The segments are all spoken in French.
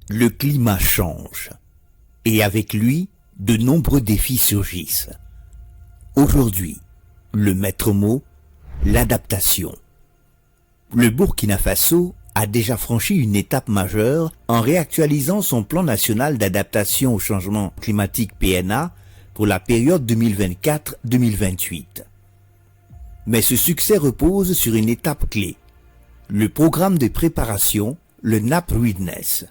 Le climat change et avec lui, de nombreux défis surgissent. Aujourd'hui, le maître mot, l'adaptation. Le Burkina Faso a déjà franchi une étape majeure en réactualisant son plan national d'adaptation au changement climatique PNA pour la période 2024-2028. Mais ce succès repose sur une étape clé, le programme de préparation, le NAP Readiness.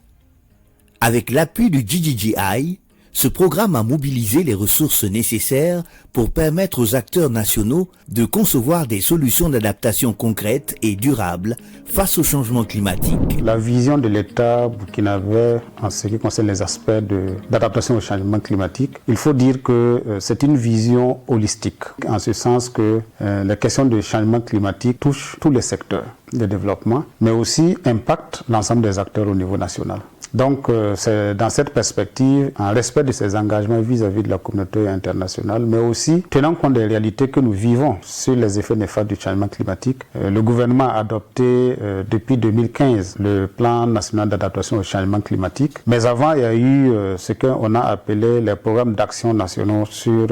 Avec l'appui du GGGI, ce programme a mobilisé les ressources nécessaires pour permettre aux acteurs nationaux de concevoir des solutions d'adaptation concrètes et durables face au changement climatique. La vision de l'État burkinabé en ce qui concerne les aspects d'adaptation au changement climatique, il faut dire que c'est une vision holistique, en ce sens que les questions de changement climatique touchent tous les secteurs de développement, mais aussi impactent l'ensemble des acteurs au niveau national. Donc, c'est dans cette perspective, en respect de ses engagements vis-à-vis de la communauté internationale, mais aussi tenant compte des réalités que nous vivons sur les effets néfastes du changement climatique, le gouvernement a adopté depuis 2015 le plan national d'adaptation au changement climatique. Mais avant, il y a eu ce qu'on a appelé les programmes d'action nationaux sur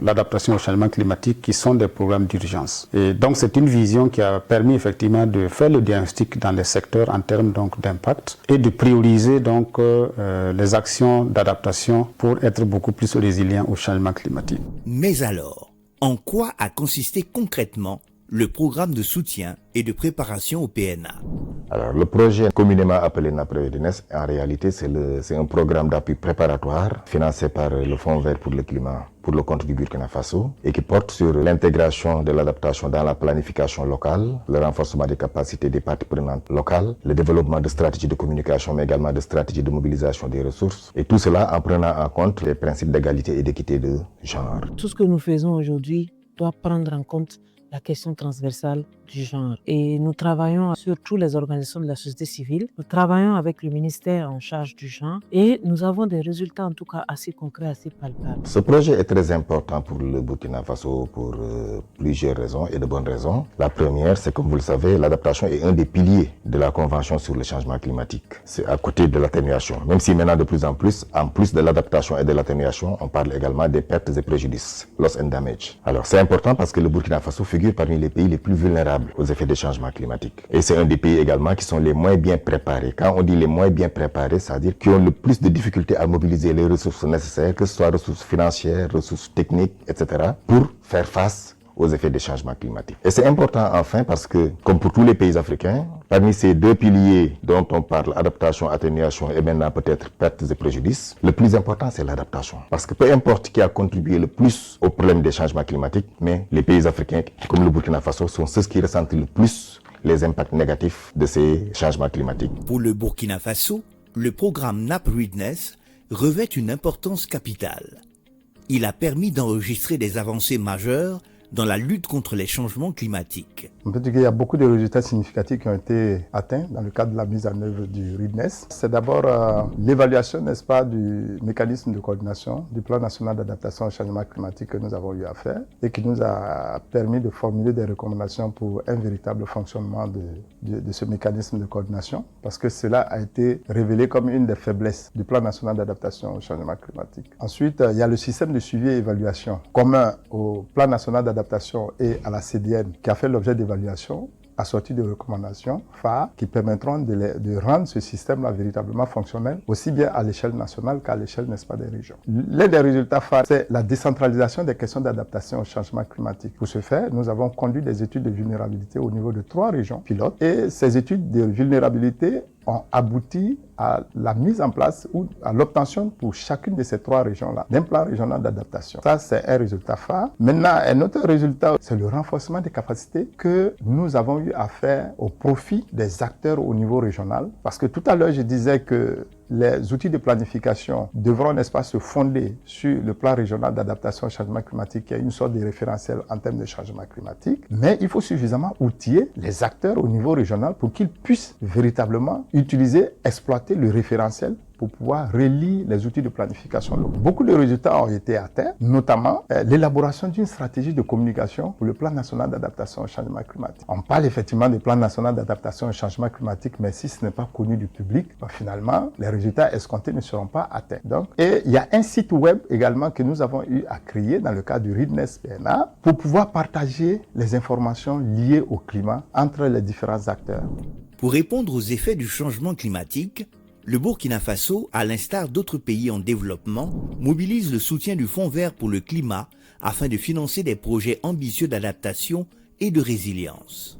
l'adaptation au changement climatique, qui sont des programmes d'urgence. Et donc, c'est une vision qui a permis effectivement de faire le diagnostic dans les secteurs en termes donc d'impact et de prioriser donc les actions d'adaptation pour être beaucoup plus résilients au changement climatique. Mais alors, en quoi a consisté concrètement le programme de soutien et de préparation au PNA? Alors, le projet communément appelé NAP Readiness, en réalité, c'est un programme d'appui préparatoire financé par le Fonds vert pour le climat pour le compte du Burkina Faso et qui porte sur l'intégration de l'adaptation dans la planification locale, le renforcement des capacités des parties prenantes locales, le développement de stratégies de communication, mais également de stratégies de mobilisation des ressources. Et tout cela en prenant en compte les principes d'égalité et d'équité de genre. Tout ce que nous faisons aujourd'hui doit prendre en compte la question transversale du genre. Et nous travaillons sur toutes les organisations de la société civile. Nous travaillons avec le ministère en charge du genre et nous avons des résultats en tout cas assez concrets, assez palpables. Ce projet est très important pour le Burkina Faso pour plusieurs raisons et de bonnes raisons. La première, c'est comme vous le savez, l'adaptation est un des piliers de la Convention sur le changement climatique. C'est à côté de l'atténuation. Même si maintenant de plus en plus de l'adaptation et de l'atténuation, on parle également des pertes et préjudices, loss and damage. Alors c'est important parce que le Burkina Faso figure parmi les pays les plus vulnérables aux effets des changements climatiques. Et c'est un des pays également qui sont les moins bien préparés. Quand on dit les moins bien préparés, c'est-à-dire qui ont le plus de difficultés à mobiliser les ressources nécessaires, que ce soit ressources financières, ressources techniques, etc., pour faire face aux effets des changements climatiques. Et c'est important enfin parce que, comme pour tous les pays africains, parmi ces deux piliers dont on parle, adaptation, atténuation et maintenant peut-être pertes et préjudices, le plus important c'est l'adaptation. Parce que peu importe qui a contribué le plus au problème des changements climatiques, mais les pays africains, comme le Burkina Faso, sont ceux qui ressentent le plus les impacts négatifs de ces changements climatiques. Pour le Burkina Faso, le programme NAP Readiness revêt une importance capitale. Il a permis d'enregistrer des avancées majeures dans la lutte contre les changements climatiques. On peut dire qu'il y a beaucoup de résultats significatifs qui ont été atteints dans le cadre de la mise en œuvre du Readiness. C'est d'abord l'évaluation, n'est-ce pas, du mécanisme de coordination du plan national d'adaptation au changement climatique que nous avons eu à faire et qui nous a permis de formuler des recommandations pour un véritable fonctionnement de ce mécanisme de coordination, parce que cela a été révélé comme une des faiblesses du plan national d'adaptation au changement climatique. Ensuite, il y a le système de suivi et évaluation commun au plan national d'adaptation et à la CDN qui a fait l'objet d'évaluation assorti de recommandations phares qui permettront de rendre ce système-là véritablement fonctionnel, aussi bien à l'échelle nationale qu'à l'échelle, n'est-ce pas, des régions. L'un des résultats phares, c'est la décentralisation des questions d'adaptation au changement climatique. Pour ce faire, nous avons conduit des études de vulnérabilité au niveau de 3 régions pilotes et ces études de vulnérabilité ont abouti à la mise en place ou à l'obtention pour chacune de ces 3 régions-là d'un plan régional d'adaptation. Ça, c'est un résultat phare. Maintenant, un autre résultat, c'est le renforcement des capacités que nous avons eu à faire au profit des acteurs au niveau régional. Parce que tout à l'heure, je disais que les outils de planification devront, n'est-ce pas, se fonder sur le plan régional d'adaptation au changement climatique, qui est une sorte de référentiel en termes de changement climatique. Mais il faut suffisamment outiller les acteurs au niveau régional pour qu'ils puissent véritablement utiliser, exploiter le référentiel pour pouvoir relier les outils de planification locaux. Beaucoup de résultats ont été atteints, notamment l'élaboration d'une stratégie de communication pour le plan national d'adaptation au changement climatique. On parle effectivement du plan national d'adaptation au changement climatique, mais si ce n'est pas connu du public, finalement, les résultats escomptés ne seront pas atteints. Donc, et il y a un site web également que nous avons eu à créer dans le cadre du RIDNES PNA pour pouvoir partager les informations liées au climat entre les différents acteurs. Pour répondre aux effets du changement climatique, le Burkina Faso, à l'instar d'autres pays en développement, mobilise le soutien du Fonds vert pour le climat afin de financer des projets ambitieux d'adaptation et de résilience.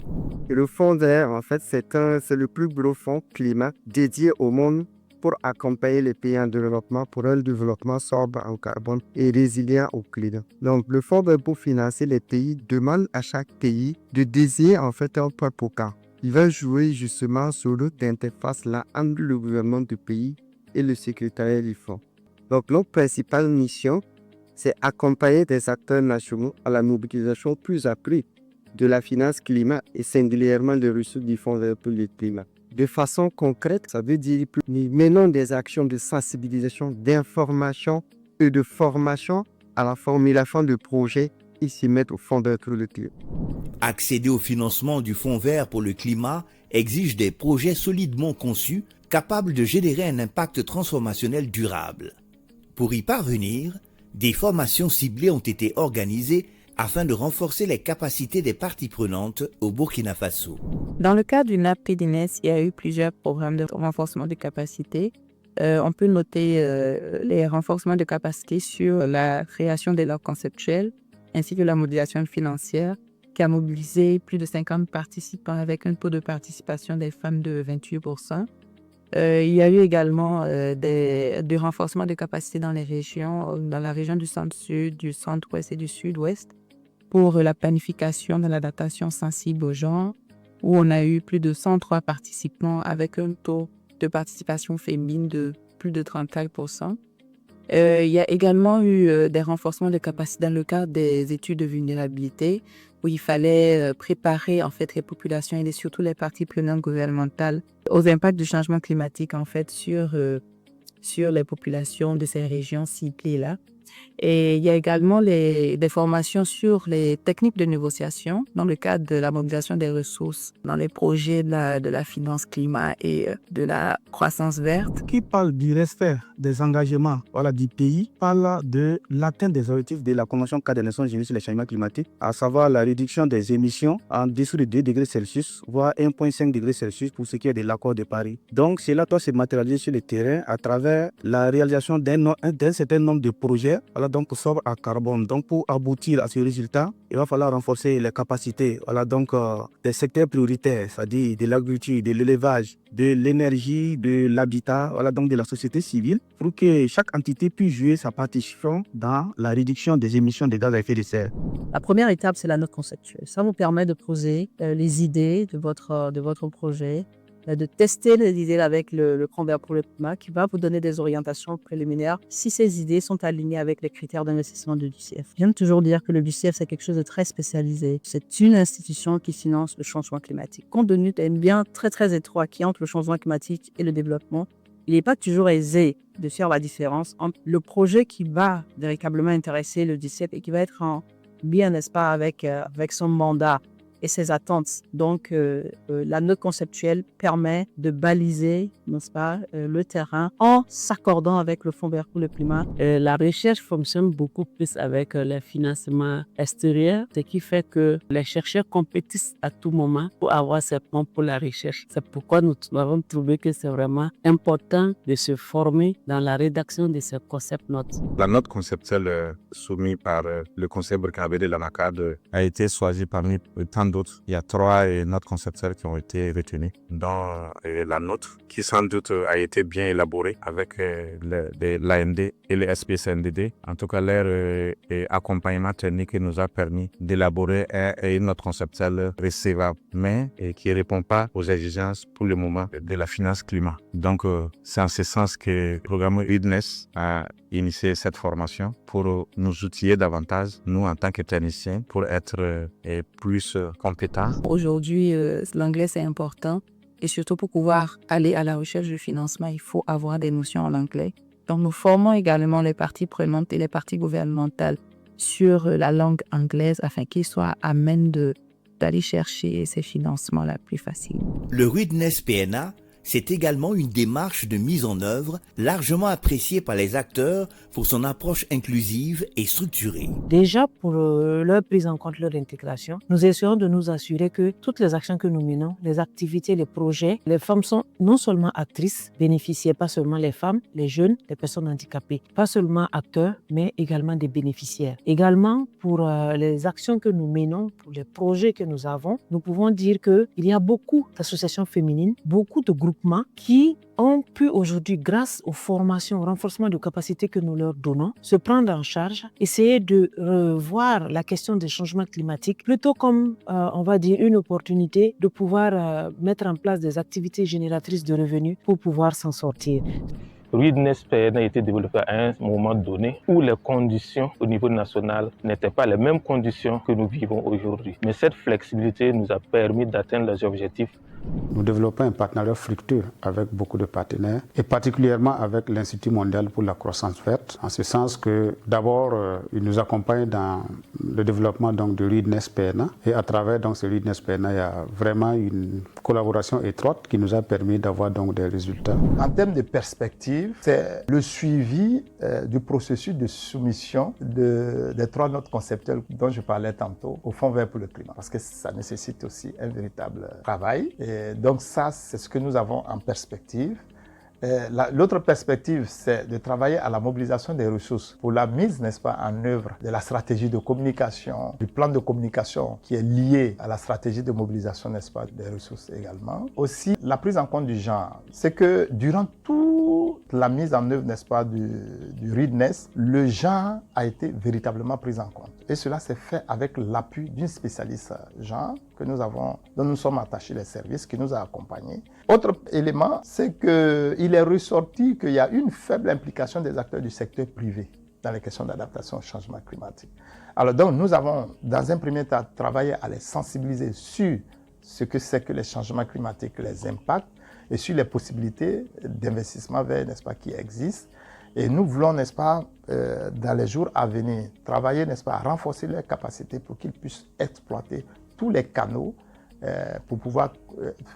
Le Fonds vert, en fait, c'est le plus gros fonds climat dédié au monde pour accompagner les pays en développement pour un développement sobre en carbone et résilient au climat. Donc, le Fonds vert pour financer les pays demande à chaque pays de désigner en fait un point focal. Il va jouer justement sur l'interface là entre le gouvernement du pays et le secrétariat du fonds. Donc, notre principale mission, c'est accompagner des acteurs nationaux à la mobilisation plus accrue de la finance climat et singulièrement des ressources du Fonds vert pour le climat. De façon concrète, ça veut dire que nous menons des actions de sensibilisation, d'information et de formation à la formulation de projets qui s'y mettent au Fonds vert pour le climat. Accéder au financement du Fonds vert pour le climat exige des projets solidement conçus, capables de générer un impact transformationnel durable. Pour y parvenir, des formations ciblées ont été organisées afin de renforcer les capacités des parties prenantes au Burkina Faso. Dans le cadre du NAP RIDNES, il y a eu plusieurs programmes de renforcement de capacités. On peut noter les renforcements de capacités sur la création des logs conceptuels ainsi que la modélisation financière qui a mobilisé plus de 50 participants avec un taux de participation des femmes de 28%. Il y a eu également des renforcements de capacités dans les régions, dans la région du centre-sud, du centre-ouest et du sud-ouest pour la planification de l'adaptation sensible aux genre, où on a eu plus de 103 participants avec un taux de participation féminine de plus de 34%. Il y a également eu des renforcements de capacités dans le cadre des études de vulnérabilité, où il fallait préparer en fait les populations et surtout les parties prenantes gouvernementales aux impacts du changement climatique en fait sur les populations de ces régions ciblées-là. Et il y a également des formations sur les techniques de négociation dans le cadre de la mobilisation des ressources dans les projets de la finance climat et de la croissance verte. Qui parle du respect des engagements du pays parle de l'atteinte des objectifs de la Convention cadre des Nations Unies sur le changement climatique, à savoir la réduction des émissions en dessous de 2 degrés Celsius, voire 1,5 degrés Celsius pour ce qui est de l'accord de Paris. Donc cela doit se matérialiser sur le terrain à travers la réalisation d'un certain nombre de projets donc sobre à carbone. Donc pour aboutir à ce résultat, il va falloir renforcer les capacités des secteurs prioritaires, c'est-à-dire de l'agriculture, de l'élevage, de l'énergie, de l'habitat, donc de la société civile, pour que chaque entité puisse jouer sa partition dans la réduction des émissions de gaz à effet de serre. La première étape, c'est la note conceptuelle. Ça vous permet de poser les idées de votre projet, de tester les idées avec le Fonds vert pour le climat qui va vous donner des orientations préliminaires si ces idées sont alignées avec les critères d'investissement de l'UCF. J'aime toujours dire que le LUCF, c'est quelque chose de très spécialisé. C'est une institution qui finance le changement climatique. Compte tenu d'un lien très très étroit qui est entre le changement climatique et le développement, il n'est pas toujours aisé de faire la différence entre le projet qui va véritablement intéresser le LUCF et qui va être en bien, n'est-ce pas, avec son mandat et ses attentes. Donc, la note conceptuelle permet de baliser, n'est-ce pas, le terrain en s'accordant avec le Fonds vert pour le climat. La recherche fonctionne beaucoup plus avec le financement extérieur, ce qui fait que les chercheurs compétissent à tout moment pour avoir ces fonds pour la recherche. C'est pourquoi nous avons trouvé que c'est vraiment important de se former dans la rédaction de ces concept notes. La note conceptuelle soumise par le Conseil burkinabé de l'ANACAD a été choisie parmi tant d'autres. Il y a 3 notes conceptuelles qui ont été retenues, dont la nôtre, qui sans doute a été bien élaborée avec l'AND et le SPCNDD. En tout cas, leur accompagnement technique nous a permis d'élaborer une note conceptuelle recevable, mais qui ne répond pas aux exigences pour le moment de la finance climat. Donc, c'est en ce sens que le programme RIDNES a initié cette formation pour nous outiller davantage, nous en tant que techniciens, pour être plus compétents. Aujourd'hui, l'anglais c'est important Et surtout, pour pouvoir aller à la recherche de financement, il faut avoir des notions en anglais. Donc, nous formons également les parties prenantes et les parties gouvernementales sur la langue anglaise afin qu'ils soient à même d'aller chercher ces financements-là plus facilement. Le Rudness PNA, c'est également une démarche de mise en œuvre largement appréciée par les acteurs pour son approche inclusive et structurée. Déjà, pour leur prise en compte, leur intégration, nous essayons de nous assurer que toutes les actions que nous menons, les activités, les projets, les femmes sont non seulement actrices, bénéficiaires, pas seulement les femmes, les jeunes, les personnes handicapées, pas seulement acteurs, mais également des bénéficiaires. Également, pour les actions que nous menons, pour les projets que nous avons, nous pouvons dire qu'il y a beaucoup d'associations féminines, beaucoup de groupements qui ont pu aujourd'hui, grâce aux formations, au renforcement de capacités que nous leur donnons, se prendre en charge, essayer de revoir la question des changements climatiques plutôt comme, on va dire, une opportunité de pouvoir mettre en place des activités génératrices de revenus pour pouvoir s'en sortir. Rudness PNA a été développé à un moment donné où les conditions au niveau national n'étaient pas les mêmes conditions que nous vivons aujourd'hui. Mais cette flexibilité nous a permis d'atteindre les objectifs. Nous développons un partenariat fructueux avec beaucoup de partenaires et particulièrement avec l'Institut mondial pour la croissance verte, en ce sens que d'abord, il nous accompagne dans le développement donc, de Rudness PNA et à travers donc, ce Rudness PNA, il y a vraiment une collaboration étroite qui nous a permis d'avoir donc, des résultats. En termes de perspective, c'est le suivi du processus de soumission des 3 notes conceptuelles dont je parlais tantôt au Fonds vert pour le climat, parce que ça nécessite aussi un véritable travail. Et donc ça, c'est ce que nous avons en perspective. L'autre perspective, c'est de travailler à la mobilisation des ressources pour la mise, n'est-ce pas, en œuvre de la stratégie de communication, du plan de communication qui est lié à la stratégie de mobilisation, n'est-ce pas, des ressources également. Aussi, la prise en compte du genre. C'est que durant toute la mise en œuvre, n'est-ce pas, du Rudness, le genre a été véritablement pris en compte. Et cela s'est fait avec l'appui d'une spécialiste genre dont nous sommes attachés les services, qui nous a accompagnés. Autre élément, c'est qu'il est ressorti qu'il y a une faible implication des acteurs du secteur privé dans les questions d'adaptation au changement climatique. Alors donc, nous avons, dans un premier temps, travaillé à les sensibiliser sur ce que c'est que les changements climatiques, les impacts, et sur les possibilités d'investissement vert, n'est-ce pas, qui existent. Et nous voulons, n'est-ce pas, dans les jours à venir, travailler, n'est-ce pas, à renforcer leurs capacités pour qu'ils puissent exploiter tous les canaux pour pouvoir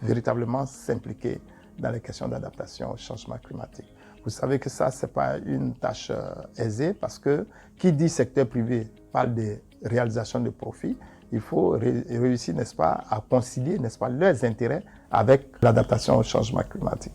véritablement s'impliquer dans les questions d'adaptation au changement climatique. Vous savez que ça, ce n'est pas une tâche aisée parce que qui dit secteur privé parle de réalisation de profits. Il faut réussir, n'est-ce pas, à concilier, n'est-ce pas, leurs intérêts avec l'adaptation au changement climatique.